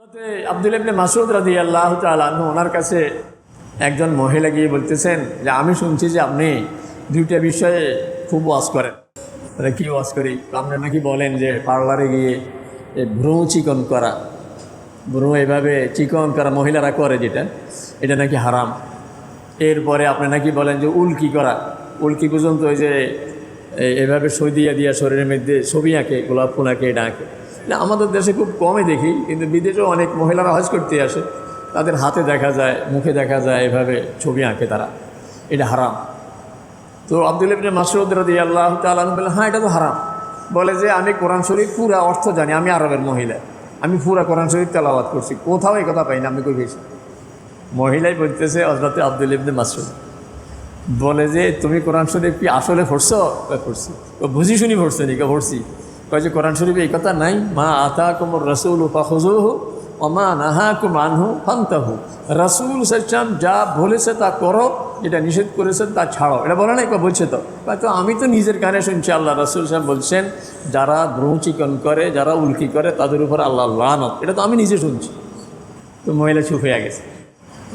আব্দুল্লাহ ইবনে মাসউদ রাদিয়াল্লাহু তাআলা আনহু ওনার কাছে একজন মহিলা গিয়ে বলতেছেন যে আমি শুনছি যে আপনি দুইটা বিষয়ে খুব ওয়াজ করেন। তাহলে কী ওয়াজ করি? আপনি নাকি বলেন যে পার্লারে গিয়ে ভ্রু চিকন করা, ভ্রু এভাবে চিকন করা মহিলারা করে যেটা, এটা নাকি হারাম। এরপরে আপনি নাকি বলেন যে উল্কি করা, উল্কি পর্যন্ত ওই যে এভাবে সই দিয়া শরীরের মধ্যে ছবি আঁকে, গোলাপ ফুল আঁকে, এটা আঁকে। আমাদের দেশে খুব কমই দেখি, কিন্তু বিদেশেও অনেক মহিলারা হজ করতে আসে, তাদের হাতে দেখা যায়, মুখে দেখা যায় এভাবে ছবি আঁকে তারা, এটা হারাম। তো আব্দুল্লাহ ইবনে মাসউদ রাদিয়াল্লাহু তাআলা আনহু বলেন, হ্যাঁ এটা তো হারাম। বলে যে আমি কোরআন শরীফ পুরা অর্থ জানি, আমি আরবের মহিলা, আমি পুরা কোরআন শরীফ তেলাওয়াত করছি, কোথাও এই কথা পাই না, আমি কই পেয়েছি? মহিলাই বলতেছে হযরত আব্দুল্লাহ ইবনে মাসউদ, বলে যে তুমি কোরআন শরীফ কি আসলে পড়ছো? পড়ছি। ও বুঝি শুনি পড়ছে নি? পড়ছি। কয় যে কোরআন শরীফে এই কথা নাই, মা আতাকুমুর রাসূলু ফাখুযুহু ওয়া মা নাহাকুম আনহু ফান্তাহু। রাসূল সাল্লাল্লাহু আলাইহি ওয়াসাল্লাম যা বলেছে তা করো, যেটা নিষেধ করেছেন তা ছাড়ো। এটা বলে নাই? বলছে তো। তো আমি তো নিজের কানে শুনছি আল্লাহ রাসূল সাহেব বলছেন যারা ভ্রু চিকন করে, যারা উল্কি করে তাদের উপর আল্লাহ লানত, এটা তো আমি নিজে শুনছি। তো মহিলা চুপ হয়ে গেছে।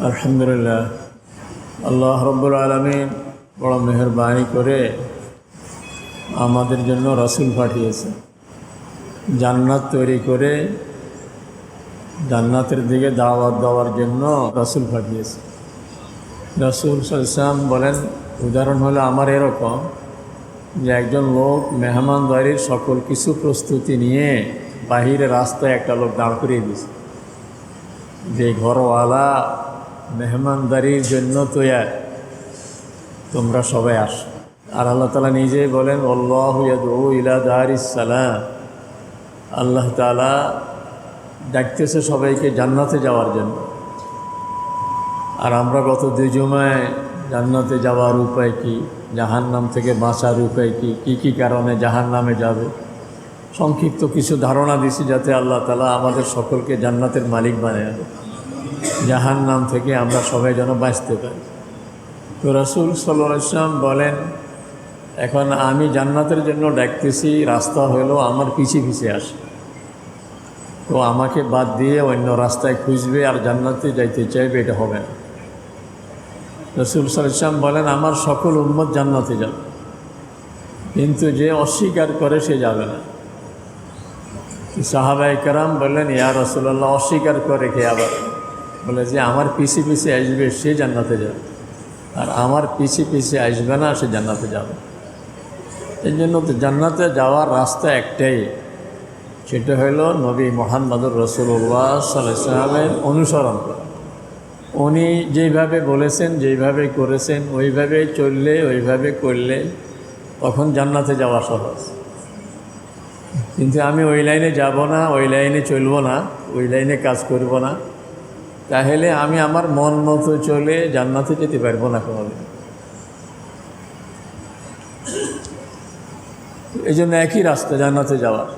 আলহামদুলিল্লাহ, আল্লাহ রাব্বুল আলামিন বড় মেহেরবানি করে আমাদের জন্য রাসূল পাঠিয়েছে, জান্নাত তৈরি করে জান্নাতের দিকে দাওয়াত দেওয়ার জন্য রাসূল পাঠিয়েছে। রাসূল সাল্লাল্লাহু আলাইহি ওয়াসাল্লাম বলেন, উদাহরণ হলো আমার এরকম যে একজন লোক মেহমানদারির সকল কিছু প্রস্তুতি নিয়ে বাহিরে রাস্তায় একটা লোক দাঁড় করিয়ে দিয়েছে, যে ঘরওয়ালা মেহমানদারির জন্য তৈয়ার, তোমরা সবাই আসো। আর আল্লাহ তাআলা নিজেই বলেন, আল্লাহু ইয়াদউ ইলা দারিস সালাম, আল্লাহ তাআলা ডাকতেছে সবাইকে জান্নাতে যাওয়ার জন্য। আর আমরা গত 2 জুমায় জান্নাতে যাওয়ার উপায় কী, জাহান্নাম থেকে বাঁচার উপায় কী, কী কী কারণে জাহান্নামে যাবে, সংক্ষিপ্ত কিছু ধারণা দিছি, যাতে আল্লাহ তাআলা আমাদের সকলকে জান্নাতের মালিক বানিয়ে দেয়, জাহান্নাম থেকে আমরা সবাই যেন বাঁচতে পারি। তো রাসূল সাল্লাল্লাহু আলাইহি ওয়াসাল্লাম বলেন, এখন আমি জান্নাতের জন্য ডাকতেছি, রাস্তা হলো আমার পিছে আসে, তো আমাকে বাদ দিয়ে অন্য রাস্তায় খুঁজবে আর জান্নাতে যাইতে চাইবে, এটা হবে না। রাসূল সাল্লাল্লাহু আলাইহি ওয়াসাল্লাম বলেন, আমার সকল উম্মত জান্নাতে যাবে, কিন্তু যে অস্বীকার করে সে যাবে না। সাহাবায়ে কেরাম বললেন, ইয়া রাসূলুল্লাহ, অস্বীকার করে কে আবার? বলে যে আমার পিছে আসবে সে জান্নাতে যাবে, আর আমার পিছে আসবে না সে জান্নাতে যাবে। এই জন্য তো জান্নাতে যাওয়ার রাস্তা একটাই, সেটা হইল নবী মুহাম্মদুর রাসূলুল্লাহ সাল্লাল্লাহু আলাইহি ওয়াসাল্লামের অনুসরণ করা। উনি যেইভাবে বলেছেন, যেইভাবে করেছেন, ওইভাবে চললে, ওইভাবে করলে তখন জান্নাতে যাওয়া সহজ। কিন্তু আমি ওই লাইনে যাব না, ওই লাইনে চলবো না, ওই লাইনে কাজ করব না, তাহলে আমি আমার মন মতো চলে জান্নাতে যেতে পারবো না কোনোদিন। এই জন্য একই রাস্তা জান্নাতে যাওয়ার।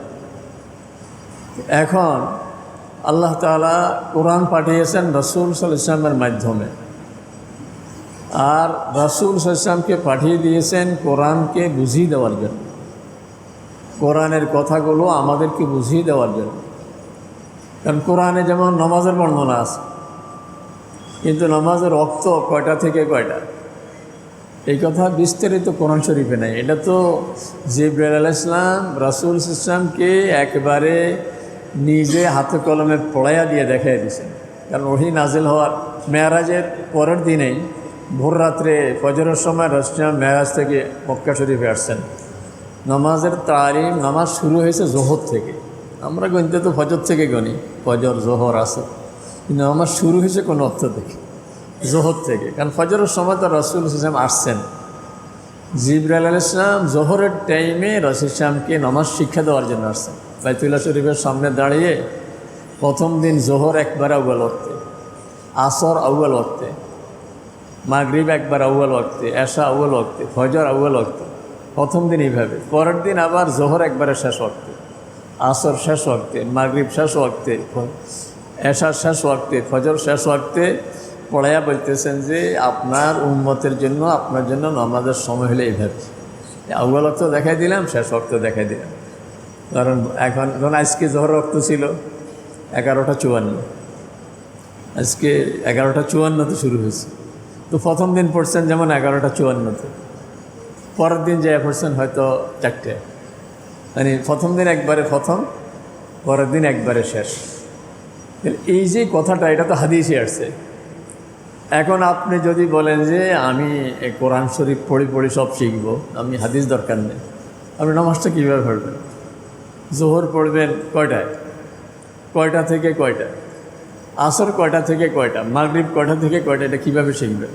এখন আল্লাহ তাআলা কোরআন পাঠিয়েছেন রাসূল সাল্লাল্লাহু আলাইহি ওয়াসাল্লামের মাধ্যমে, আর রাসূল সাল্লাল্লাহু আলাইহি ওয়াসাল্লামকে পাঠিয়ে দিয়েছেন কোরআনকে বুঝিয়ে দেওয়ার জন্য, কোরআনের কথাগুলো আমাদেরকে বুঝিয়ে দেওয়ার জন্য। কারণ কোরআনে যেমন নামাজের বর্ণনা আছে, কিন্তু নামাজের ওয়াক্ত কয়টা থেকে কয়টা এই কথা বিস্তারিত কোরআন শরীফে নাই। এটা তো জিবরাইল আলাইহিস সালাম রাসূল সাল্লাল্লাহু আলাইহি ওয়াসাল্লামকে একবারে নিজে হাতে কলমে পড়াইয়া দিয়ে দেখাই দিয়েছেন। কারণ ওহী নাজিল হওয়ার মেরাজের পরের দিনেই ভোর রাত্রে ফজরের সময় রাসূল মেরাজ থেকে মক্কা শরীফে আসছেন। নামাজের তালিম, নামাজ শুরু হয়েছে জোহর থেকে, আমরা গণিতে তো ফজর থেকে গণি, ফজর জোহর আসর, কিন্তু নামাজ শুরু হয়েছে কোন অর্থ থেকে, জোহর থেকে। কারণ ফজরের সময় তো রাসূল সাল্লাল্লাহু আলাইহি ওয়াসাল্লাম আসছেন, জিবরাইল আলাইহিস সালাম জোহরের টাইমে রাসূল সাল্লামকে নামাজ শিক্ষা দেওয়ার জন্য আসছেন। বাইতুল্লাহ শরীফের সামনে দাঁড়িয়ে প্রথম দিন জোহর একবার আউয়াল ওয়াক্তে, আসর আউয়াল ওয়াক্তে, মাগরিব একবার আউয়াল ওয়াক্তে, এশা আউয়াল ওয়াক্তে, ফজর আউয়াল ওয়াক্তে, প্রথম দিন এইভাবে। পরের দিন আবার জোহর একবারে শেষ ওয়াক্তে, আসর শেষ ওয়াক্তে, মাগরিব শেষ ওয়াক্তে, এশা শেষ ওয়াক্তে, ফজর শেষ ওয়াক্তে পড়াইয়া বলতেছেন যে আপনার উম্মতের জন্য, আপনার জন্য নামাজের সময় হলে এইভাবে, আউয়াল ওয়াক্ত দেখাই দিলাম, শেষ ওয়াক্ত দেখাই দিলাম। কারণ এখন আজকে জোহর ওয়াক্ত ছিল, 11:54, আজকে 11:54 শুরু হয়েছে। তো প্রথম দিন পড়ছেন যেমন 11:54, পরের দিন যে পড়ছেন হয়তো 4টে, মানে প্রথম দিন একবারে প্রথম, পরের দিন একবারে শেষ। এই যে কথাটা, এটা তো হাদিসে আসছে। এখন আপনি যদি বলেন যে আমি কোরআন শরীফ পড়ি সব শিখবো, আমি হাদিস দরকার নেই, আপনি নামাজটা কীভাবে পড়বেন? জোহর পড়বেন কয়টা থেকে কয়টা, আসর কয়টা থেকে কয়টা, মাগরিব কয়টা থেকে কয়টা, এটা কীভাবে শিখবেন?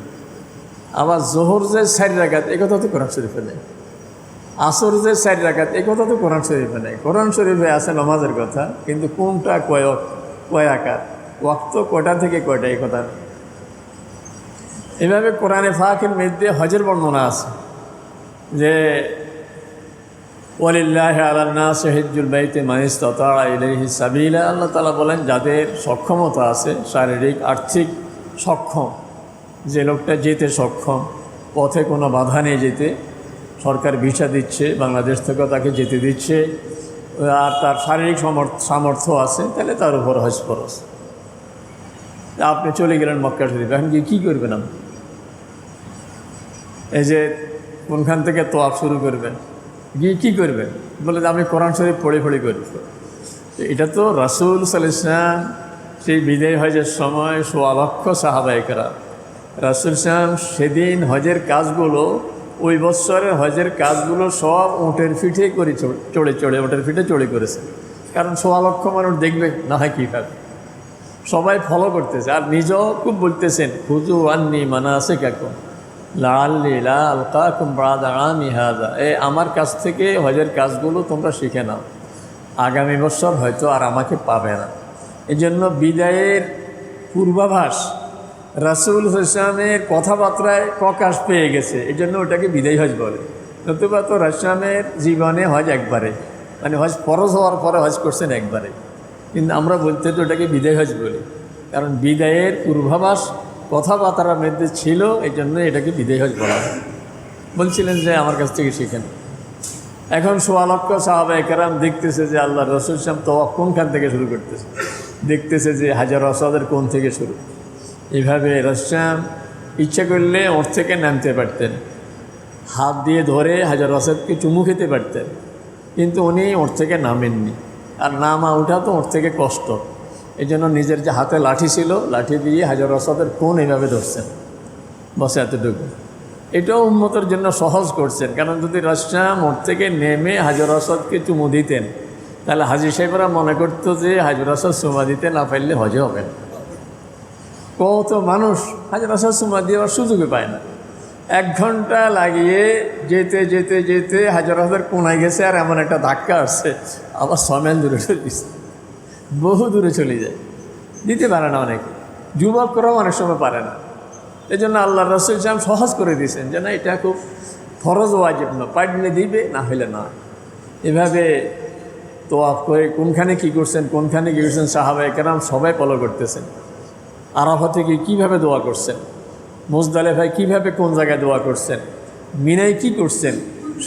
আবার জোহর যে 4 রাকাত, এ কথা তো কোরআন শরীফে নেই। আসর যে 4 রাকাত, এ কথা তো কোরআন শরীফে নেই। কোরআন শরীফে আছে নামাজের কথা, কিন্তু কোনটা কয় আকাত, ওয়াক্ত কয়টা থেকে কয়টা, এই কথা। এভাবে কোরআনে পাকের মধ্যে হজের বর্ণনা আছে যে ওয়ালিল্লাহি আলান নাসি হিজ্জুল বাইতি মান ইসতাতা ইলাইহি সাবিলা। আল্লাহ তাআলা বলেন, যাদের সক্ষমতা আছে, শারীরিক আর্থিক সক্ষম, যে লোকটা যেতে সক্ষম, পথে কোনো বাধা নেই যেতে, সরকার ভিসা দিচ্ছে, বাংলাদেশ থেকেও তাকে যেতে দিচ্ছে, আর তার শারীরিক সামর্থ্য আছে, তাহলে তার উপর হজ ফরজ। আপনি চলে গেলেন মক্কা শরীফ, এখন কী করবেন? আপনি এই যে কোনখান থেকে তোয়াফ শুরু করবেন, গিয়ে কী করবেন? বলে যে আমি কোরআন শরীফ পড়ে করি। এটা তো রাসূল সাল্লাল্লাহু আলাইহি ওয়াসাল্লাম সেই বিদায় হজের সময় ১৬ লক্ষ সাহাবায়ে কেরাম, রাসূল সাল্লাল্লাহু আলাইহি ওয়াসাল্লাম সেদিন হজের কাজগুলো, ওই বৎসরের হজের কাজগুলো সব উটের পিঠে করে উটের পিঠে চড়ে করেছে। কারণ ১৬ লক্ষ মানুষ দেখবে না হয় কীভাবে, সবাই ফলো করতেছে। আর নিজেও খুব বলতেছেন, খুযু আন্নী মানাসিকাকুম লাআল্লী লা আলকাকুম বা'দা আমী হাযা, আমার কাছ থেকে হজের কাজগুলো তোমরা শিখে নাও, আগামী বছর হয়তো আর আমাকে পাবে না। এই জন্য বিদায়ের পূর্বাভাস রাসূল সাল্লাল্লাহু আলাইহি ওয়াসাল্লামের কথাবার্তায় প্রকাশ পেয়ে গেছে, এই জন্য ওটাকে বিদায় হজ বলে। নতুবা তো রাসূলের জীবনে হজ একবারে, মানে হজ ফরজ হওয়ার পরে হজ করছেন একবারে, কিন্তু আমরা বলতে তো ওটাকে বিদায় হজ বলি, কারণ বিদায়ের পূর্বাভাস কথাবার্তার মধ্যে ছিল, এই জন্য এটাকে বিদায় হজ বলা হয়। বলছিলেন যে আমার কাছ থেকে শিখেন। এখন ১৬ লক্ষ সাহাবায়ে কেরাম দেখতেছে যে আল্লাহ রাসূল সাল্লাল্লাহু আলাইহি ওয়াসাল্লাম তো কোনখান থেকে শুরু করতেছে, দেখতেছে যে হাজার আসওয়াদের কোন থেকে শুরু। এইভাবে রাসূল ইচ্ছা করলে ওর থেকে নামতে পারতেন, হাত দিয়ে ধরে হাজার আসওয়াদকে চুমু খেতে পারতেন, কিন্তু উনি ওর থেকে নামেননি। আর নামা ওঠা তো ওর থেকে কষ্ট, এই জন্য নিজের যে হাতে লাঠি ছিল, লাঠি দিয়ে হাজার আসওয়াদের কোণ এইভাবে ধরছেন, বসে এতটুকু। এটাও উম্মতের জন্য সহজ করছেন, কারণ যদি রাসূল ওর থেকে নেমে হাজার আসওয়াদকে চুমু দিতেন, তাহলে হাজী সাহেবরা মনে করতো যে হাজার আসওয়াদ চুমা দিতে না পারলে হজে হবে না। কত মানুষ হাজার আসওয়াদ চুমা দেওয়ার সুযোগই পায় না। 1 ঘন্টা লাগিয়ে যেতে যেতে যেতে হাজার আসওয়াদের কোনায় গেছে, আর এমন একটা ধাক্কা আসছে, আবার 6 মাইল দূরে চলে গেছে, বহু দূরে চলে যায়, দিতে পারে না অনেকে, যুবকরাও অনেক সময় পারে না। এই জন্য আল্লাহ রাসূল সাল্লাল্লাহু আলাইহি ওয়াসাল্লাম সহজ করে দিয়েছেন যে না, এটা খুব ফরজ ওয়াজিব না, পারলে দিবে, না হইলে না। এভাবে তোয়াফ করে কোনখানে কী করছেন, কোনখানে কী করছেন, সাহাবায়ে কেরাম সবাই ফলো করতেছেন। আরাফা থেকে কীভাবে দোয়া করছেন, মুজদালিফায় কীভাবে কোন জায়গায় দোয়া করছেন, মিনায় কী করছেন,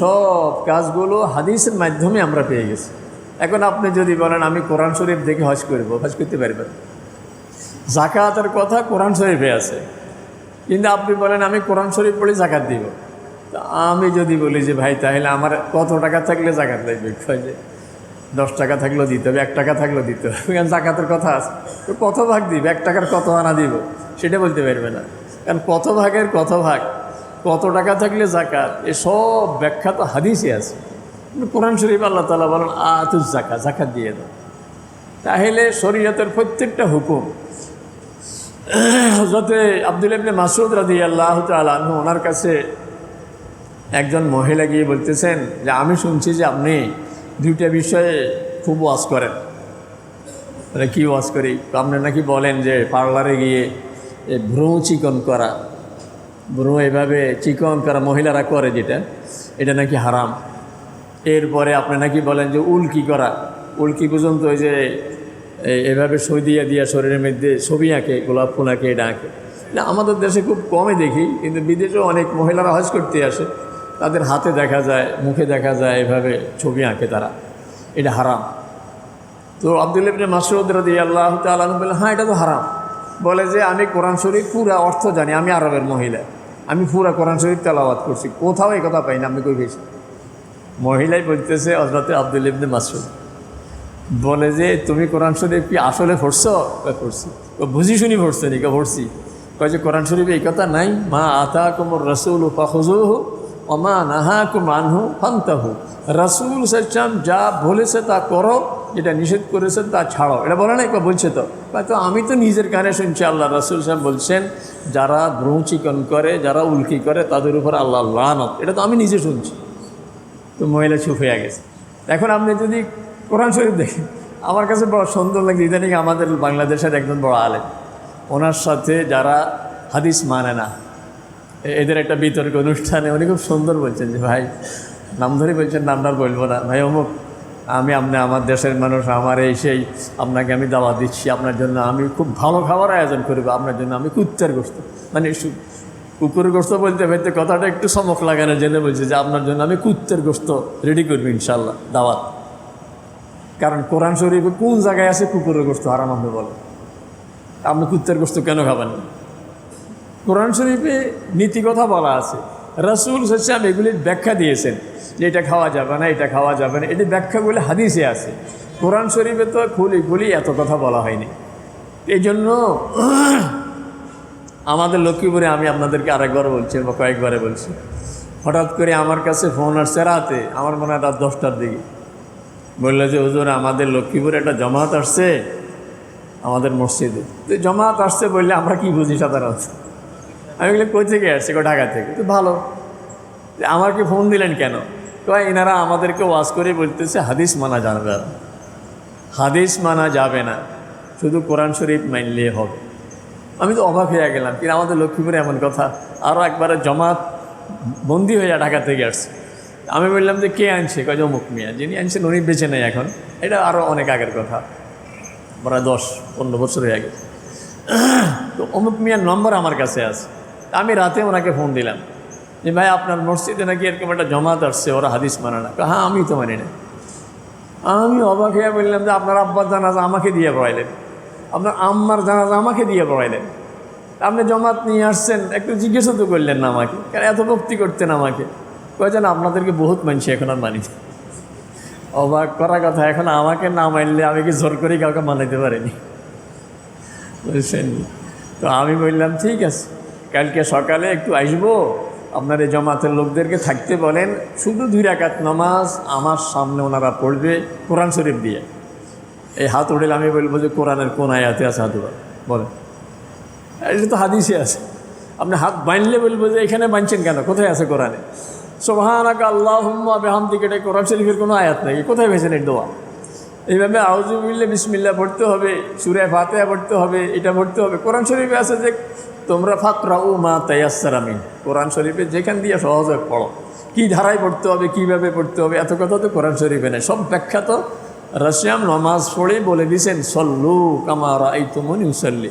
সব কাজগুলো হাদিসের মাধ্যমে আমরা পেয়ে গেছি। এখন আপনি যদি বলেন আমি কোরআন শরীফ দেখে হজ করব, হজ করতে পারবেন। যাকাতের কথা কোরআন শরীফে আছে, কিন্তু আপনি বলেন আমি কোরআন শরীফ পড়ে যাকাত দিব। তো আমি যদি বলি যে ভাই তাহলে আমার কত টাকা থাকলে যাকাত লাগবে, যে 10 টাকা থাকলেও দিতে হবে, 1 টাকা থাকলেও দিতে হবে, কারণ যাকাতের কথা আছে। তো কত ভাগ দিব, 1 টাকার কত আনা দিব, সেটা বলতে পারবে না, কারণ কত ভাগের কত ভাগ, কত টাকা থাকলে যাকাত, এসব ব্যাখ্যা তো হাদিসে আছে। কোরআন শরীফ আল্লাহ তাআলা বলেন আতুজ যাকাত, যাকাত দিয়ে দাও। তাহলে শরীয়তের প্রত্যেকটা হুকুম, হযরতে আব্দুল্লাহ ইবনে মাসউদ রাদিয়াল্লাহু তাআলা আনহু, ওনার কাছে একজন মহিলা গিয়ে বলতেছেন যে আমি শুনছি যে আপনি 2টা বিষয়ে খুব ওয়াজ করেন। মানে কী ওয়াজ করি? আপনি নাকি বলেন যে পার্লারে গিয়ে ভ্রু চিকন করা, ভ্রু এভাবে চিকন করা মহিলারা করে যেটা, এটা নাকি হারাম। এরপরে আপনি নাকি বলেন যে উল্কি করা, উল্কি পর্যন্ত ওই যে এভাবে সই দিয়া শরীরের মধ্যে ছবি আঁকে, গোলাপ ফুল আঁকে, এটা আঁকে। না, আমাদের দেশে খুব কমই দেখি, কিন্তু বিদেশেও অনেক মহিলারা হজ করতে আসে, তাদের হাতে দেখা যায়, মুখে দেখা যায় এভাবে ছবি আঁকে তারা, এটা হারাম। তো আব্দুল্লাহ ইবনে মাসউদ রাদিয়াল্লাহু তাআলা আনহু বললেন, হ্যাঁ এটা তো হারাম। বলে যে আমি কোরআন শরীফ পুরা অর্থ জানি, আমি আরবের মহিলা, আমি পুরা কোরআন শরীফ তেলাওয়াত করছি, কোথাও এই কথা পাই না, আপনি কই পেয়েছেন? মহিলাই বলতেছে হযরত আব্দুল্লাহ ইবনে মাসউদ, বলে যে তুমি কোরআন শরীফ কি আসলে পড়ছো? পড়ছি। বুঝি শুনি পড়ছে নি? পড়ছি। কয় যে কোরআন শরীফে এই কথা নাই, মা আতাকুমুর রাসূলু ফাখুযুহু ওয়া মা নাহাকুম আনহু ফান্তাহু। রাসূল সাল্লাল্লাহু যা বলেছে তা করো, যেটা নিষেধ করেছে তা ছাড়ো। এটা বলে নাই? বলছে তো। তো আমি তো নিজের কানে শুনছি আল্লাহ রাসূল সাহেব বলছেন যারা ভ্রু চিকন করে, যারা উল্কি করে তাদের উপর আল্লাহ লানত, এটা তো আমি নিজে শুনছি। তো মহিলা চুপ হয়ে গেছে। এখন আপনি যদি কোরআন শরীফ দেখেন, আমার কাছে বড় সুন্দর লাগে। ইদানিং আমাদের বাংলাদেশের একজন বড় আলেম, ওনার সাথে যারা হাদিস মানে না, এদের একটা বিতর্ক অনুষ্ঠানে উনি খুব সুন্দর বলছেন যে ভাই, নাম ধরে বলছেন, নামটা বলবো না, ভাই অমুক, আপনি আমার দেশের মানুষ, আমার এই সেই, আপনাকে আমি দাওয়াত দিচ্ছি, আপনার জন্য আমি খুব ভালো খাবার আয়োজন করবো, আপনার জন্য আমি কুত্তার গোশত, মানে কুকুরের গোশত বলতে বলতে কথাটা একটু চমক লাগানোর জন্য বলছে যে আপনার জন্য আমি কুত্তার গোশত রেডি করবো ইনশাল্লাহ, দাওয়াত। কারণ কোরআন শরীফে কোন জায়গায় আছে কুকুরের গোশত হারাম? আপনি বলেন, আপনি কুত্তার গোশত কেন খাবেন না? কোরআন শরীফে নীতি কথা বলা আছে, রাসূল সাল্লাল্লাহু আলাইহি এগুলির ব্যাখ্যা দিয়েছেন যে এটা খাওয়া যাবে না, এটা খাওয়া যাবে না, এটি ব্যাখ্যাগুলি হাদিসে আছে। কোরআন শরীফে তো খুলি এত কথা বলা হয়নি। এই জন্য আমাদের লক্ষ্মীপুরে, আমি আপনাদেরকে আরেকবার বলছি বা কয়েকবারে বলছি, হঠাৎ করে আমার কাছে ফোন আসছে রাতে, আমার মনে হয় রাত 10টার দিকে, বললো যে হুজুর আমাদের লক্ষ্মীপুরে একটা জমাত আসছে আমাদের মসজিদে। তো জমাত আসছে বললে আমরা কি বুঝি সাধারণত? আমি বললাম কই থেকে আসছে? ঢাকা থেকে। তো ভালো, আমাকে ফোন দিলেন কেন? তো এনারা আমাদেরকে ওয়াজ করে বলতেছে হাদিস মানা যাবে না, হাদিস মানা যাবে না, শুধু কোরআন শরীফ মানলে হবে। আমি তো অবাক হয়ে গেলাম, কিন্তু আমাদের লক্ষ্মীপুরে এমন কথা। আরও একবারে জমাত বন্দি হয়ে ঢাকা থেকে আসছে। আমি বললাম যে কে আনছে? কয় অমুক মিয়া, যিনি আনছেন উনি বেঁচে নেই এখন, এটা আরও অনেক আগের কথা, প্রায় 10-15 বছর হয়ে গেছে। তো অমুক মিয়ার নম্বর আমার কাছে আছে। আমি রাতে ওনাকে ফোন দিলাম যে ভাই আপনার মসজিদে নাকি এরকম একটা জমাত আসছে, ওরা হাদিস মানে না। হ্যাঁ, আমি তো মানি না। আমি অবাক হয়ে বললাম যে আপনার আব্বার জানাজা আমাকে দিয়ে পড়াইলেন, আপনার আম্মার জানাজা আমাকে দিয়ে পড়াইলেন, আপনি জমাত নিয়ে আসছেন, একটু জিজ্ঞেসও তো করলেন না আমাকে, কারণ এত ভক্তি করতেন আমাকে। কয়েছেন আপনাদেরকে বহুত মানছি, এখন আর মানি। অবাক করা কথা, এখন আমাকে না মানলে আমি কি জোর করে কাউকে মানাইতে পারিনি, বুঝছেন? তো আমি বললাম ঠিক আছে, কালকে সকালে একটু আসবো, আপনার এই জমাতের লোকদেরকে থাকতে বলেন, শুধু 2 রাকাত নামাজ আমার সামনে ওনারা পড়বে কোরআন শরীফ দিয়ে। এই হাত উঠলে আমি বলবো যে কোরআনের কোন আয়াতে আছে হাত উঠা বলেন, এটা তো হাদিসে আছে। আপনি হাত বাঁধলে বলবো যে এখানে বাঁধছেন কেন, কোথায় আছে কোরআনে? সুবহানাকা আল্লাহুম্মা বিহামদিকা, এটা কোরআন শরীফের কোনো আয়াত নেই, কোথায় পেয়েছেন এই দোয়া? এইভাবে আউযু বিল্লাহি বিসমিল্লাহ পড়তে হবে, সূরা ফাতিহা পড়তে হবে, এটা পড়তে হবে। কোরআন শরীফে আছে যে তোমরা ফাকরাউ মা তায়াসসারা মিন, কোরআন শরীফে যেখান দিয়ে সহজে পড়ো, কী ধারায় পড়তে হবে, কীভাবে পড়তে হবে, এত কথা তো কোরআন শরীফে নেই। সব ব্যাখ্যা তো রাসূল নামাজ পড়ে বলে দিয়েছেন, সল্লু কামা রাআইতুমুনি উসাল্লি,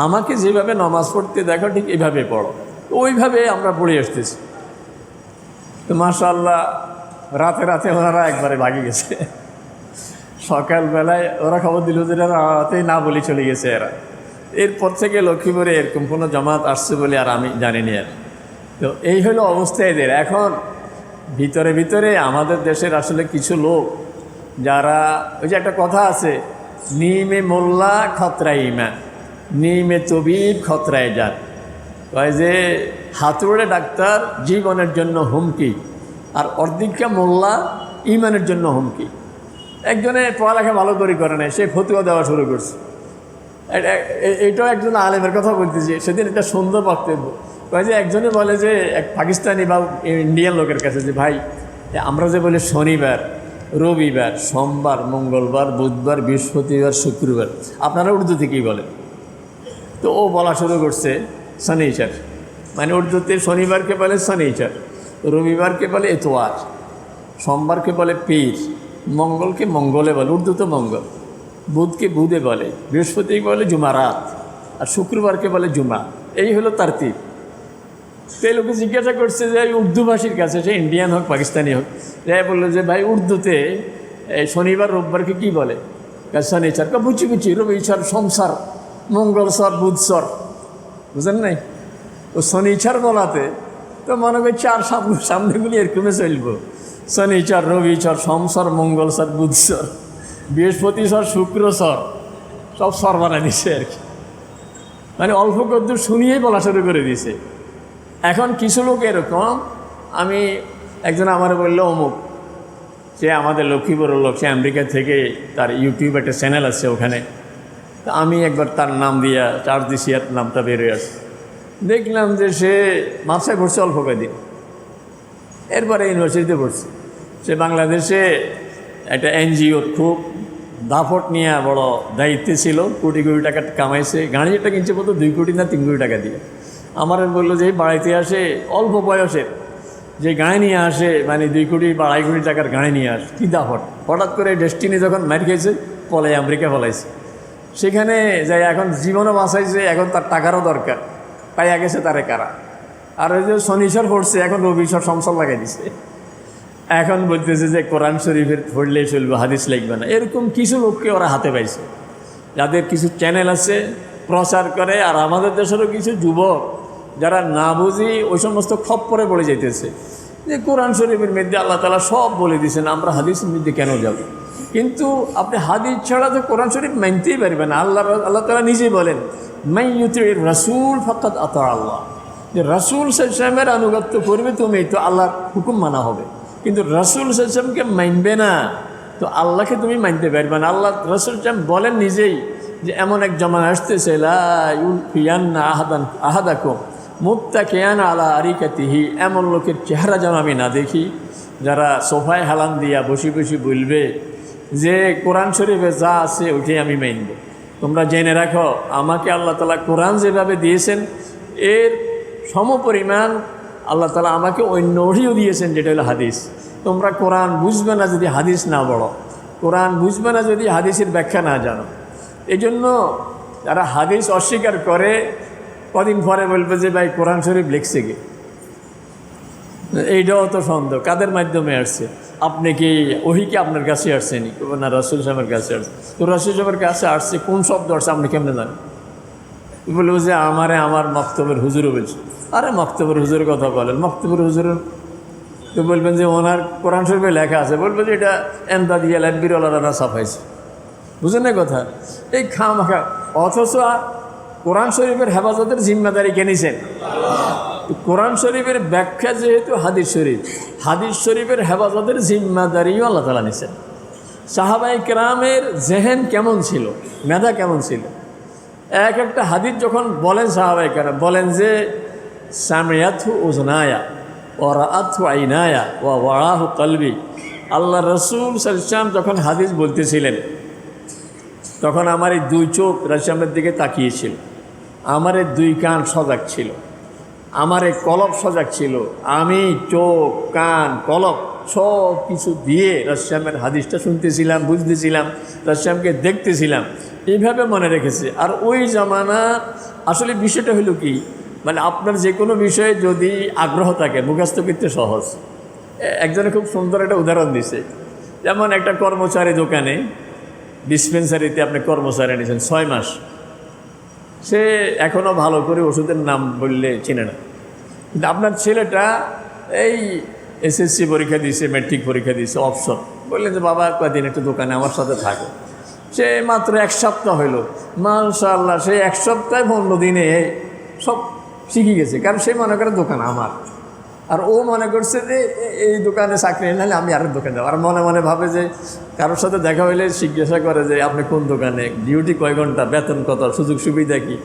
আমাকে যেভাবে নামাজ পড়তে দেখো ঠিক এইভাবে পড়ো। ওইভাবে আমরা পড়ে আসতেছি। তো মাশাআল্লাহ, রাতে ওনারা একবারে ভাগি গেছে। সকালবেলায় ওরা খবর দিল যে রাতেই না বলে চলে গেছে এরা। এরপর থেকে লক্ষ্মীপুরে এরকম কোনো জামাত আসছে বলে আর আমি জানিনি আর। তো এই হলো অবস্থা এদের। এখন ভিতরে ভিতরে আমাদের দেশের আসলে কিছু লোক যারা, ওই যে একটা কথা আছে, নিমে মোল্লা খতরাই ইমান, নিমে তবিব খতরায় যান। কয় যে হাতুড়ে ডাক্তার জীবনের জন্য হুমকি, আর অর্ধেকটা মোল্লা ইমানের জন্য হুমকি। একজনে পড়ালেখা ভালো করে নেয়, সে ফতুয়া দেওয়া শুরু করছে। এটাও একজন আলেমের কথা বলতেছি, সেদিন একটা সুন্দর বক্তব্য। কয় যে একজনে বলে যে এক পাকিস্তানি বা ইন্ডিয়ান লোকের কাছে যে ভাই, আমরা যে বলি শনিবার, রবিবার, সোমবার, মঙ্গলবার, বুধবার, বৃহস্পতিবার, শুক্রবার, আপনারা উর্দুতে কী বলেন? তো ও বলা শুরু করছে শনিচার, মানে উর্দুতে শনিবারকে বলে শনিচার, রবিবারকে বলে এতওয়ার, সোমবারকে বলে পীর, মঙ্গলকে মঙ্গলে বলে, উর্দুতে মঙ্গল, বুধকে বুধে বলে, বৃহস্পতিকে বলে জুমারাত, আর শুক্রবারকে বলে জুমা। এই হলো তারতিব। সেই লোকে জিজ্ঞাসা করছে যে উর্দুভাষীর কাছে, সে ইন্ডিয়ান হোক পাকিস্তানি হোক, যাই বললো যে ভাই উর্দুতে শনিবার রোববারকে কি বলে? শনিচর বুঝি বুঝি রবিচর সোমসর মঙ্গলসর বুধসর, বুঝলেন নাই? ও শনিচর বলাতে তো মনে করি চার সামনেগুলি এরকমে চলব, শনিচর রবিচর সোমসর মঙ্গলসর বুধসর বৃহস্পতিচর শুক্রচর, সব সর বানাই দিছে আর কি। মানে অল্প কদ্দূর শুনিয়েই বলা শুরু করে দিছে। এখন কিছু লোক এরকম, আমি একজন আমার বললো অমুক, সে আমাদের লক্ষ্মীপুরের লোক, সে আমেরিকা থেকে, তার ইউটিউব একটা চ্যানেল আছে ওখানে। তা আমি একবার তার নাম দিয়া চার্জ দিছি, আর নামটা বেরোয় আসে, দেখলাম যে সে মাদ্রাসায় পড়ছে অল্প কয়েকদিন, এরপরে ইউনিভার্সিটিতে পড়ছে। সে বাংলাদেশে একটা এনজিওর খুব দাপট নিয়ে বড় দায়িত্বে ছিল, কোটি কোটি টাকা কামাইছে, গাড়িটা কিনছে বলতো 2 কোটি না 3 কোটি টাকা দিয়ে। আমার বললো যে বাড়িতে আসে অল্প বয়সের, যে গাড়ি নিয়ে আসে, মানে 2 কোটি বা 2.5 কোটি টাকার গাড়ি নিয়ে আসে, কী দাপট। হঠাৎ করে ডেস্টিনি যখন মার খেয়েছে, আমেরিকা পলাইছে। সেখানে যাই এখন জীবনও বাঁচাইছে, এখন তার টাকারও দরকার, পাইয়া গেছে তারে কারা। আর ওই যে শনিচর পড়ছে, এখন রবিচর সমসর লাগাই দিছে। এখন বলতেছে যে কোরআন শরীফের পড়লেই চলবে, হাদিস লিখবে না। এরকম কিছু লোককে ওরা হাতে পাইছে, যাদের কিছু চ্যানেল আছে, প্রচার করে। আর আমাদের দেশেরও কিছু যুবক যারা না বুঝি ওই সমস্ত খপ্পরে পড়ে যেতেছে, যে কোরআন শরীফের মধ্যে আল্লাহ তাআলা সব বলে দিয়েছেন, আমরা হাদিসের মধ্যে কেন যাব? কিন্তু আপনি হাদিস ছাড়া তো কোরআন শরীফ মানতেই পারবেন না। আল্লাহ তাআলা নিজেই বলেন, মান ইউতির রাসূল ফাকাদ আতা আল্লাহ, যে রাসূল সাল্লাল্লাহু আলাইহি ওয়াসাল্লামের আনুগত্য করবে তুমি, তো আল্লাহর হুকুম মানা হবে। কিন্তু রাসূল সাল্লাল্লাহু আলাইহি ওয়াসাল্লামকে মানবে না, তো আল্লাহকে তুমি মানতে পারবে না। আল্লাহ রাসূল সাল্লাল্লাহু আলাইহি ওয়াসাল্লাম বলেন নিজেই যে এমন এক জামানা আসতেছে, লা ইউলফিয়ান্না আহাদাকুম মুত্তাকিয়ান আলা আরিকাতিহি, এমন লোকের চেহারা যেন আমি না দেখি যারা সোফায় হালান দিয়া বসে বসে বলবে যে কোরআন শরীফে যা আছে ওইটাই আমি মানব। তোমরা জেনে রাখো, আমাকে আল্লাহ তাআলা কোরআন যেভাবে দিয়েছেন এর সমপরিমাণ আল্লাহ তাআলা আমাকে অন্য ওহিও দিয়েছেন, যেটা হলো হাদিস। তোমরা কোরআন বুঝবে না যদি হাদিস না পড়ো, কোরআন বুঝবে না যদি হাদিসের ব্যাখ্যা না জানো। এই জন্য যারা হাদিস অস্বীকার করে, কদিন পরে বলবে যে ভাই কোরআন শরীফ লিখছে কে? এইটাও তো সন্দেহ, কাদের মাধ্যমে আসছে? আপনি কি ওহি কি আপনার কাছে আসছে নি? না, রাসূল সাহেবের কাছে আসছে। তো রাসূল সাহেবের কাছে আসছে, কোন শব্দ আসছে আপনি কেমনে জানেন? বলবো যে আমার মক্তবের হুজুরও বলছে। আরে মক্তবের হুজুরের কথা বলেন, মক্তবের হুজুরের তো বলবেন যে ওনার কোরআন শরীফে লেখা আছে, বলবে যে এটা এমদাদিয়া লাইব্রেরিওয়ালারা ছাপাইছে। বুঝেন না কথা? এই খামাখা। অথচ কোরআন শরীফের হেফাজতের জিম্মাদারি কে নিছেন? কোরআন শরীফের ব্যাখ্যা যেহেতু হাদিস শরীফ, হাদিস শরীফের হেফাজতের জিম্মাদারিও আল্লাহ তাআলা নিছেন। সাহাবায়ে কেরামের জেহেন কেমন ছিল, মেধা কেমন ছিল! এক একটা হাদিস যখন বলেন সাহাবায়ে কেরাম, বলেন যে সামিয়াতহু উযনায়া ওয়া রাআতহু আইনায়া ওয়া ওয়ারাহু কলবি। আল্লাহ রাসূল সাল্লাল্লাহু আলাইহি ওয়াসাল্লাম যখন হাদিস বলতেছিলেন, তখন আমার এই 2 চোখ রাসূলের দিকে তাকিয়েছিল, আমার এই 2 কান সজাগ ছিল, আমার এই কলব সজাগ ছিল। আমি চোখ, কান, কলব সব কিছু দিয়ে রাসূলের হাদিসটা শুনতেছিলাম, বুঝতেছিলাম, রাসূলকে দেখতেছিলাম, এইভাবে মনে রেখেছে। আর ওই জামানা আসলে বিষয়টা হলো কি, মানে আপনার যে কোনো বিষয়ে যদি আগ্রহ থাকে মুখস্থ করতে সহজ। একজনে খুব সুন্দর একটা উদাহরণ দিছে, যেমন একটা কর্মচারী দোকানে, ডিসপেন্সারিতে আপনি কর্মচারী নিয়েছেন 6 মাস, সে এখনও ভালো করে ওষুধের নাম বললে চেনে না। কিন্তু আপনার ছেলেটা এই এসএসসি পরীক্ষা দিয়েছে, ম্যাট্রিক পরীক্ষা দিয়েছে, অপশন, বললেন যে বাবা কয়েকদিন একটু দোকানে আমার সাথে থাকো। সে মাত্র 1 সপ্তাহ হইল, মাশাআল্লাহ, সে 1 সপ্তাহে 15 দিনে সব শিখে গেছে। কারণ সে মনে করে দোকান আমার, আর ও মনে করছে যে এই দোকানে চাকরি নাহলে আমি আরেক দোকানে যাবো। আর মনে মনে ভাবে যে কারোর সাথে দেখা হইলে জিজ্ঞাসা করে যে আপনি কোন দোকানে, ডিউটি কয় ঘন্টা, বেতন কত, সুযোগ সুবিধা কী।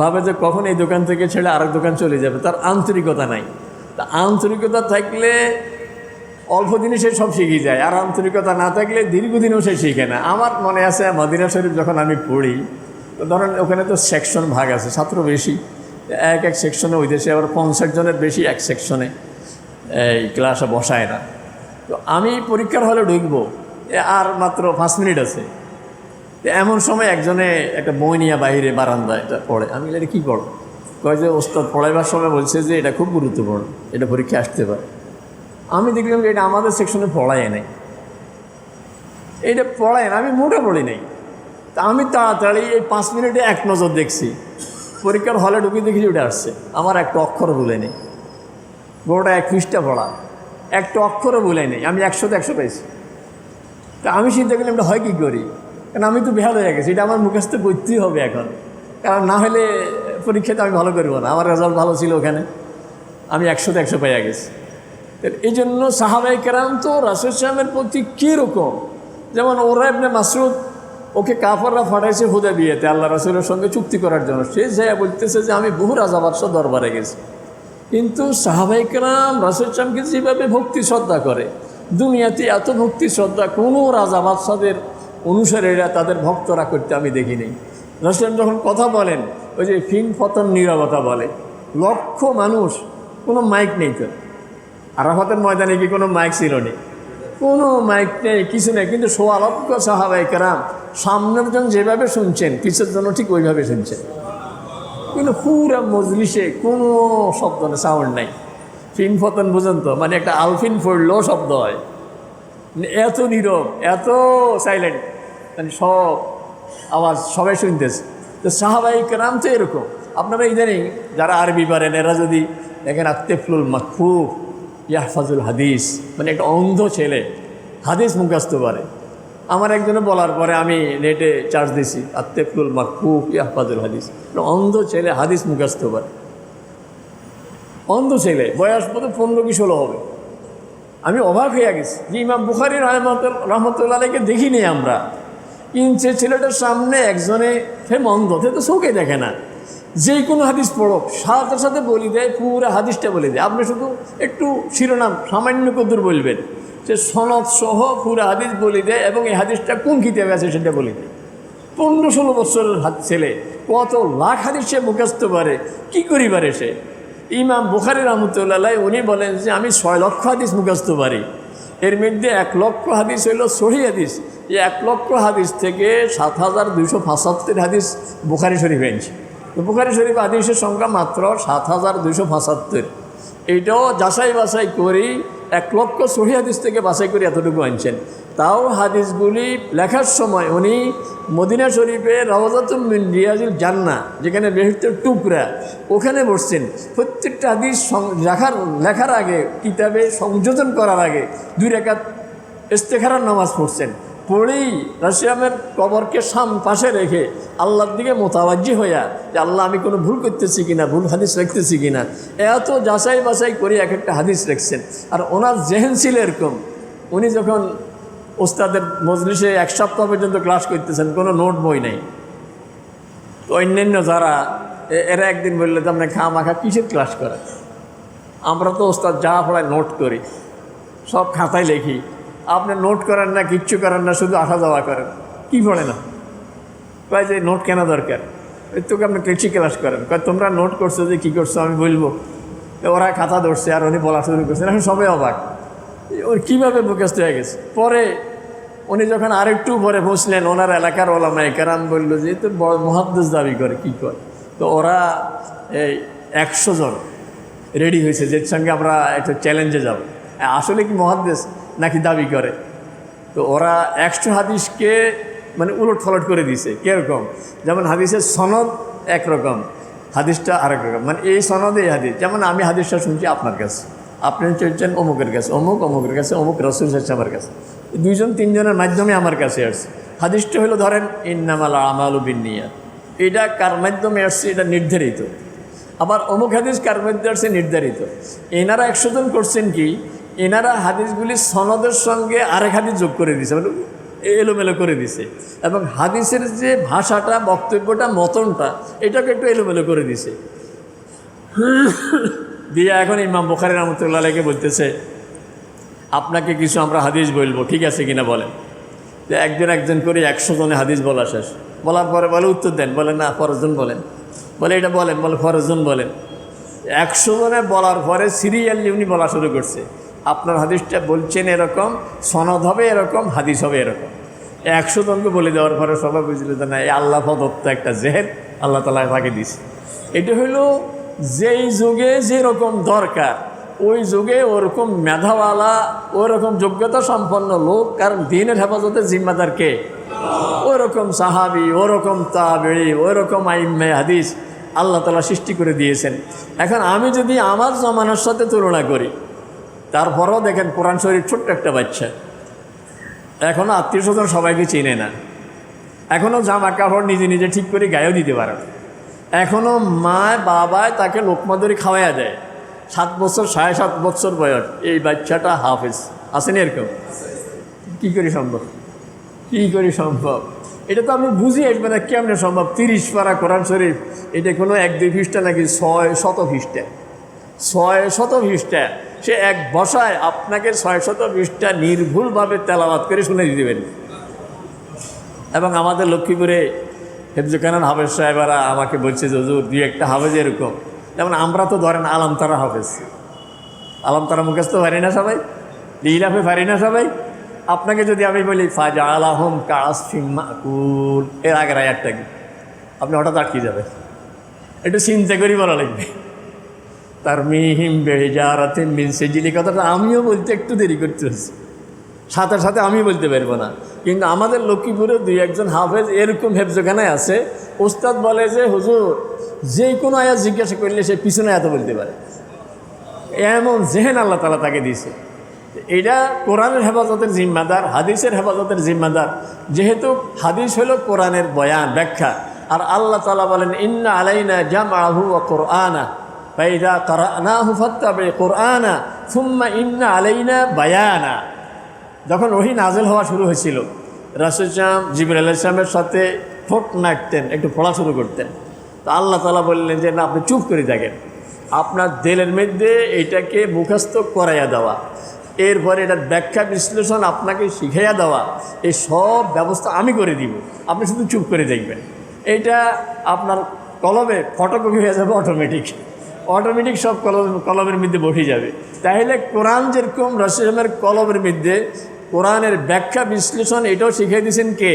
ভাবে যে কখন এই দোকান থেকে ছেড়ে আরেক দোকান চলে যাবে। তার আন্তরিকতা নাই। তা আন্তরিকতা থাকলে অল্প দিনে সে সব শিখে যায়, আর আন্তরিকতা না থাকলে দীর্ঘদিনও সে শিখে না। আমার মনে আছে মদিনা শরীফ যখন আমি পড়ি, তো ধরেন ওখানে তো সেকশন ভাগ আছে, ছাত্র বেশি, এক সেকশনে, ওই দেশে আবার 50 জনের বেশি এক সেকশনে এই ক্লাসে বসায় না। তো আমি পরীক্ষার হলে ঢুকবো, আর মাত্র 5 মিনিট আছে। এমন সময় একজনে একটা বই নিয়ে বাইরে বারান্দায় এটা পড়ে। আমি এটা কী পড়ো? কয় যে ওস্তাদ পড়াইবার সময় বলছে যে এটা খুব গুরুত্বপূর্ণ, এটা পরীক্ষা আসতে পারে। আমি দেখলাম যে এটা আমাদের সেকশনে পড়ায় নাই, এইটা পড়ায় না। আমি মোটা পড়ি নাই, তা আমি তাড়াতাড়ি এই 5 মিনিটে এক নজর দেখছি, পরীক্ষার হলে ঢুকে দেখি ওটা আসছে, আমার একটা অক্ষর ভুলে নেই, গোটা 1 পৃষ্ঠা পড়া, একটা অক্ষরও ভুলে নেই, আমি 100তে 100 পেয়েছি। তা আমি চিন্তা করলাম এটা হয় কী করি, কারণ আমি তো বেহাল হয়ে গেছি, এটা আমার মুখস্থ করতেই হবে এখন, কারণ না হলে পরীক্ষাতে আমি ভালো করবো না, আমার রেজাল্ট ভালো ছিল ওখানে, আমি 100তে 100 পেয়ে গেছি। এই জন্য সাহাবায়ে কেরাম তো রাসূল সাল্লাল্লাহু আলাইহি ওয়াসাল্লামের প্রতি কীরকম, যেমন ওরা ইবনে মাসউদ, ওকে কাফাররা ফাটাইছে হুদায়বিয়াতে আল্লাহ রাসূলের সঙ্গে চুক্তি করার জন্য, সে যায় বলতেছে যে আমি বহু রাজা বাদশাহ দরবারে গেছি, কিন্তু সাহাবায়ে কেরাম রাসূল সাল্লাল্লাহু আলাইহি ওয়াসাল্লামকে যেভাবে ভক্তি শ্রদ্ধা করে, দুনিয়াতে এত ভক্তি শ্রদ্ধা কোনো রাজা বাদশাদের অনুসারীরা তাদের ভক্তরা করতে আমি দেখিনি। রাসূল যখন কথা বলেন, ওই যে ফিন ফতন নীরবতা বলে, লক্ষ মানুষ, কোনো মাইক নেই, তো আরাফাতের ময়দানে কি কোনো মাইক ছিল নেই, কোনো মাইক নেই, কিছু নেই, কিন্তু সোয়া লক্ষ সাহাবায়ে কেরাম সামনের জন যেভাবে শুনছেন পিছের জন্য ঠিক ওইভাবে শুনছেন, কিন্তু পুরা মজলিসে কোনো শব্দ নেই, সাউন্ড নাই। ফিন ফতন বুঝেন তো, মানে একটা আলফিন পড়লেও শব্দ হয়, এত নীরব, এত সাইলেন্ট, মানে সব আওয়াজ সবাই শুনতেছে। তো সাহাবায়ে কেরাম তো এরকম। আপনারা ইদানিং যারা আরবি পারেন এরা যদি দেখেন আত্তেফুল মাকফুফ ইয়াহফাজুল হাদিস, মানে একটা অন্ধ ছেলে হাদিস মুখস্থ পারে। আমার একজনে বলার পরে আমি নেটে চার্জ দিছি, আত্তেফুল মাকফুফ ইয়াহফাজুল হাদিস, অন্ধ ছেলে হাদিস মুখস্থ পারে, অন্ধ ছেলে, বয়স বোধ 15 কি 16 হবে। আমি অবাক হয়ে গেছি যে ইমাম বুখারী রহমতুল্লাহ আলাইহিকে দেখিনি আমরা, কিন্তু সে ছেলেটার সামনে একজনে, সে অন্ধ, সে তো চোখে দেখে না, যে কোনো হাদিস পড়ো সাথে সাথে বলি দেয়, পুরো হাদিসটা বলে দেয়, আপনি শুধু একটু শিরোনাম সামান্য কদ্দুর বলবেন, সে সনদ সহ পুরো হাদিস বলে দেয়, এবং এই হাদিসটা কোন কিতাবে আছে সেটা বলে দেয়। 15-16 বছরের ছেলে কত লাখ হাদিস সে মুখস্থ পারে, কী করি পারে সে? ইমাম বুখারী রহমতুল্লাহ আলাইহি উনি বলেন যে আমি 6 লক্ষ হাদিস মুখস্থ পারি, এর মধ্যে 1 লক্ষ হাদিস হইল সহিহ হাদিস, এই 1 লক্ষ হাদিস থেকে 7275 হাদিস বুখারী শরীফ এনেছি। বুখারী শরীফ হাদিসের সংখ্যা মাত্র 7275, এইটাও যাচাই বাছাই করি 1 লক্ষ সহিহ হাদিস থেকে বাছাই করে এতটুকু আনছেন। তাও হাদিসগুলি লেখার সময় উনি মদিনা শরীফে রওজাতুম মিন রিয়াজিল জান্নাহ, যেখানে বেহেশতের টুকরা, ওখানে বসছেন। প্রত্যেকটা হাদিস লেখার আগে, কিতাবে সংযোজন করার আগে 2 রাকাত ইস্তেখারার নামাজ পড়ছেন, পড়েই রাসূলের কবরকে পাশে রেখে আল্লাহর দিকে মোতাবাজ্জি হইয়া যে আল্লাহ আমি কোনো ভুল করতেছি কিনা, ভুল হাদিস লিখতেছি কিনা, এত যাচাই বাছাই করে এক একটা হাদিস লিখছেন। আর ওনার জেহেন ছিল এরকম, উনি যখন ওস্তাদের মজলিসে 1 সপ্তাহ পর্যন্ত ক্লাস করতেছেন, কোনো নোট বই নেই, তো অন্যান্য যারা এরা একদিন বললো যে আপনি খামাখা কিসের ক্লাস করে, আমরা তো ওস্তাদ যা পড়ায় নোট করি, সব খাতায় লিখি, আপনি নোট করেন না, কিচ্ছু করেন না, শুধু আসা যাওয়া করেন, কি পড়ে না? কয় যে নোট কেন দরকার, তোকে আপনি কৃষি ক্লাস করেন, কয় তোমরা নোট করছো যে কী করছো আমি বলবো, ওরা খাতা ধরছে আর উনি বলা শুরু করছেন, এখন সবাই অবাক, ওর কীভাবে মুখস্থ হয়ে গেছে। পরে উনি যখন আরেকটু পরে বসলেন, ওনার এলাকার ওলামায়ে কেরাম বললো যে তো বড় মুহাদ্দিস দাবি করে, কী করে? তো ওরা এই 100 জন রেডি হয়েছে, যে সঙ্গে আমরা একটা চ্যালেঞ্জে যাব, আসলে কি মুহাদ্দিস নাকি দাবি করে। তো ওরা 100 হাদিসকে মানে উলট ফলট করে দিয়েছে। কীরকম? যেমন হাদিসের সনদ একরকম, হাদিসটা আরেক রকম, মানে এই সনদে এই হাদিস, যেমন আমি হাদিসটা শুনছি আপনার কাছে, আপনি চলছেন অমুকের কাছে, অমুকের কাছে, অমুক রাসূল আমার কাছে, 2-3 জনের মাধ্যমে আমার কাছে আসছে। হাদিসটা হলো ধরেন ইন্নামাল আমালু বিন্নিয়াত, এটা কার মাধ্যমে আসছে এটা নির্ধারিত, আবার অমুক হাদিস কার মধ্যে আসছে নির্ধারিত। এনারা 100 জন করছেন কি, এনারা হাদিসগুলি সনদের সঙ্গে আরেক হাদিস যোগ করে দিছে, মানে এলোমেলো করে দিছে, এবং হাদিসের যে ভাষাটা, বক্তব্যটা, মতনটা, এটাকে একটু এলোমেলো করে দিছে দিয়ে এখন ইমাম বুখারী রহমতুল্লাহ আলাইহিকে বলতেছে আপনাকে কিছু আমরা হাদিস বলবো, ঠিক আছে কিনা বলেন। তো একজন করে 100 জনে হাদিস বলা শেষ, বলার পরে বলে উত্তর দেন, বলে না ফরজন বলেন, বলে এটা বলেন, বলে ফরজন বলেন। 100 জনে বলার পরে সিরিয়ালি উনি বলা শুরু করছে, আপনার হাদিসটা বলছেন এরকম, সনদ হবে এরকম, হাদিস হবে এরকম। 100 জনকে বলে দেওয়ার পরে সবাই বুঝলে যে না, এই আল্লাহ প্রদত্ত একটা জেহের আল্লাহ তাআলা তাকে দিছে। এটা হইল যেই যুগে যেরকম দরকার, ওই যুগে ওরকম মেধাওয়ালা, ওরকম যোগ্যতা সম্পন্ন লোক, কারণ দ্বীনের হেফাজতে জিম্মাদার কে? ওরকম সাহাবি, ওরকম তাবেঈ, ওরকম আইম্মে হাদিস আল্লাহ তাআলা সৃষ্টি করে দিয়েছেন। এখন আমি যদি আমার জমানার সাথে তুলনা করি, তারপরও দেখেন কোরআন শরীফ ছোট্ট একটা বাচ্চা, এখনও আত্মীয় স্বজন সবাইকে চেনে না, এখনও জামা কাপড় নিজে নিজে ঠিক করে গায়েও দিতে পারে না, এখনও মা বাবায় তাকে লোকমা ধরে খাওয়াইয়া দেয়। 7 বছর 7.5 বছর বয়স, এই বাচ্চাটা হাফেজ। আসেনি এরকম? কী করে সম্ভব? কী করে সম্ভব? এটা তো আমি বুঝি আসবে না কেমনে সম্ভব। 30 পারা কোরআন শরীফ, এটা কোনো 1-2 পৃষ্ঠা নাকি 600 পৃষ্ঠা, 600 পৃষ্ঠা। সে এক বসায় আপনাকে 600 পৃষ্ঠা নির্ভুলভাবে তেলাওয়াত করে শুনে দিতে পারে। এবং আমাদের লক্ষ্মীপুরে হেফজুখানান হাফেজ সাহেবেরা আমাকে বলছে যে হুজুর 2-1টা হাফেজ এরকম, যেমন আমরা তো ধরেন আলামতারা হাফেজ, আলামতারা মুখস্থ পারি না সবাই, লিলাফে পারি না সবাই। আপনাকে যদি আমি বলি ফাজআলাহুম কাআসফিম মাকুল, এর আগের আয়াতটা কি আপনি হঠাৎ আটকে যাবে, একটু চিন্তা করি বলা লাগবে। তারমিহিম বিহিজারাতিন মিন সিজিল, কথাটা আমিও বলতে একটু দেরি করতে হচ্ছে, সাথে সাথে আমি বলতে পারবো না। কিন্তু আমাদের লক্ষ্মীপুরে 2-1জন হাফেজ এরকম হেফজখানায় আছে, ওস্তাদ বলে যে হুজুর যে কোনো আয়াত জিজ্ঞাসা করলে সে পিছনে আয়াত বলতে পারে, এমন জেহেন আল্লাহ তাআলা তাকে দিয়েছে। এটা কোরআনের হেফাজতের জিম্মাদার, হাদিসের হেফাজতের জিম্মাদার। যেহেতু হাদিস হলো কোরআনের বয়ান, ব্যাখ্যা, আর আল্লাহ তাআলা বলেন ইন্না আলাইনা জামআহু ওয়া কুরআনা ফাইযা ক্বারানাহু ফাত্তাবি কুরআনা সুম্মা ইন্না আলাইনা বায়ানা। যখন ওহী নাযিল হওয়া শুরু হয়েছিল, রাসূল জিবরাইল আলাইহিস সালামের সাথে ঠোঁট নাড়তেন, একটু পড়া শুরু করতেন। তো আল্লাহ তাআলা বললেন যে না, আপনি চুপ করে থাকেন, আপনার দিলের মধ্যে এটাকে মুখস্থ করাইয়া দেওয়া, এরপরে এটার ব্যাখ্যা বিশ্লেষণ আপনাকে শিখাইয়া দেওয়া, এই সব ব্যবস্থা আমি করে দিব, আপনি শুধু চুপ করে দেখবেন। এইটা আপনার কলমে ফটোকপি হয়ে যাবে, অটোমেটিক সব কলমের মধ্যে বসে যাবে। তাহলে কোরআন যেরকম রাসূলের কলমের মধ্যে কোরআনের ব্যাখ্যা বিশ্লেষণ এটাও শিখিয়ে দিয়েছেন কে?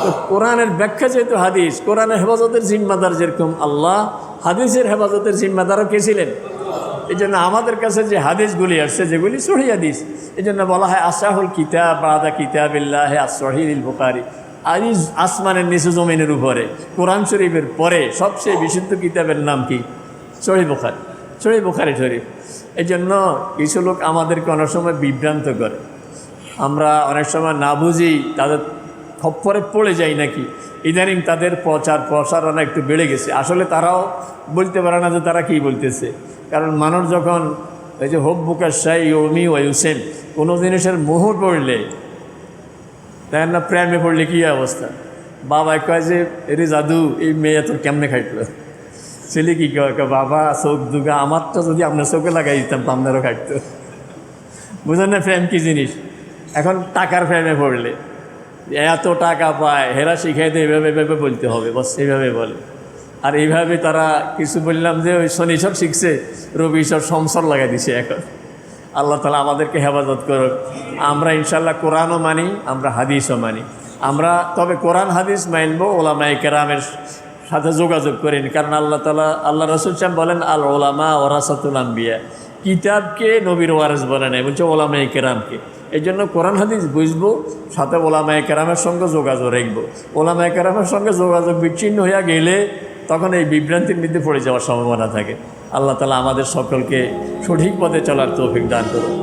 তো কোরআনের ব্যাখ্যা যেহেতু হাদিস, কোরআনের হেফাজতের জিম্মাদার যেরকম আল্লাহ, হাদিসের হেফাজতের জিম্মাদারও কে ছিলেন? এই জন্য আমাদের কাছে যে হাদিসগুলি আসছে, যেগুলি সহিহ হাদিস, এই জন্য বলা হয় আসাহুল কিতাব বাদা কিতাবিল্লাহ আস-সহিহুল বুখারী। আজ আসমানের নিচু জমিনের উপরে কোরআন শরীফের পরে সবচেয়ে বিশুদ্ধ কিতাবের নাম কি? সহিহ বুখারী, সহিহ বুখারী শরীফ। এই জন্য কিছু লোক আমাদেরকে অনেক সময় বিভ্রান্ত করে, আমরা অনেক সময় না বুঝি তাদের খপ্পরে পড়ে যাই নাকি। ইদানিং তাদের প্রসারণা একটু বেড়ে গেছে। আসলে তারাও বলতে পারে না যে তারা কী বলতেছে, কারণ মানুষ যখন এই যে হব্বুকা শাইউমি ওয়া ইউসেন, কোনো জিনিসের মোহ পড়লে, দেখেন না, প্রেমে পড়লে কী অবস্থা। বাবা কয় যে এরে জাদু, এই মেয়ে তোর কেমনে খাইতো, ছেলে কী কয়, বাবা চোখ দুগা আমার তো যদি আপনার চোখে লাগাই দিতাম তো আপনারও খাইতো। বুঝেন না প্রেম কী জিনিস? এখন টাকার প্রেমে পড়লে এত টাকা পায়, হেরা শিখাই দেয় এভাবে এভাবে বলতে হবে, বস এইভাবে বলে। আর এইভাবে তারা কিছু বললাম যে ওই শনিশ্বর শিখছে, রবি ঈশ্বর সংসার লাগাই দিছে। এখন আল্লাহ তাআলা আমাদেরকে হেফাজত করুক। আমরা ইনশাল্লাহ কোরআনও মানি, আমরা হাদিসও মানি। আমরা তবে কোরআন হাদিস মানব ওলামায়ে কেরামের সাথে যোগাযোগ করেন, কারণ আল্লাহ তাআলা, আল্লাহ রাসূল বলেন আল ওলামা ওয়ারাসাতুল আম্বিয়া, কিতাবকে নবীর ওয়ারিস বলে নাই, বলছে ওলামায়ে কেরামকে। এই জন্য কোরআন হাদিস বুঝবো, সাথে ওলামায়ে কেরামের সঙ্গে যোগাযোগ রাখবো। ওলামায়ে কেরামের সঙ্গে যোগাযোগ বিচ্ছিন্ন হইয়া গেলে তখন এই বিভ্রান্তির মধ্যে পড়ে যাওয়ার সম্ভাবনা থাকে। আল্লাহ তাআলা আমাদের সকলকে সঠিক পথে চলার তৌফিক দান করুন।